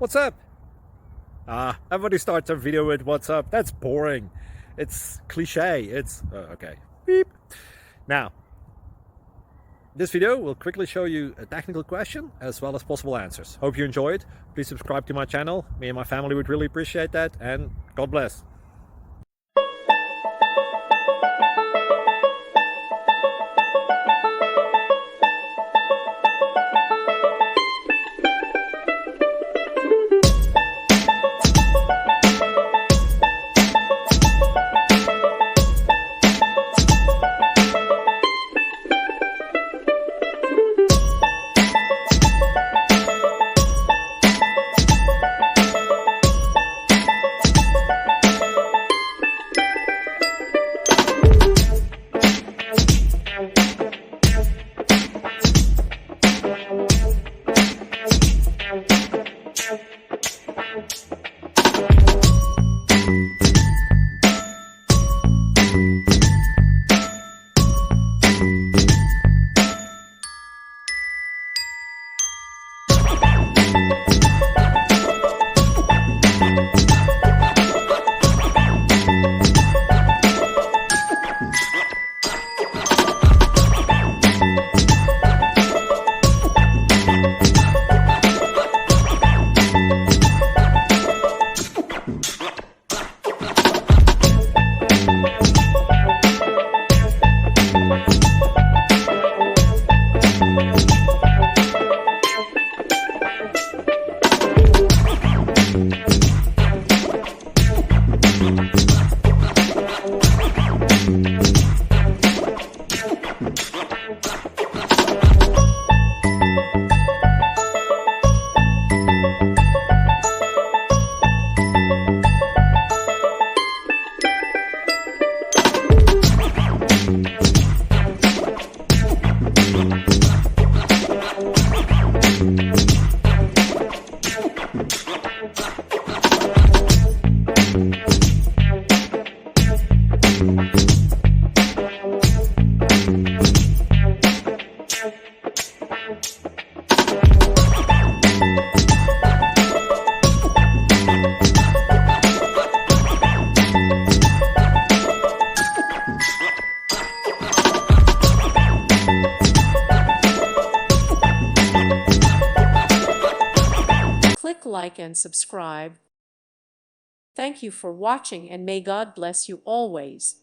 What's up? Everybody starts a video with what's up. That's boring. It's cliche. It's okay. Beep. Now, this video will quickly show you a technical question as well as possible answers. Hope you enjoy it. Please subscribe to my channel. Me and my family would really appreciate that, and God bless. Click like and subscribe. Thank you for watching, and may God bless you always.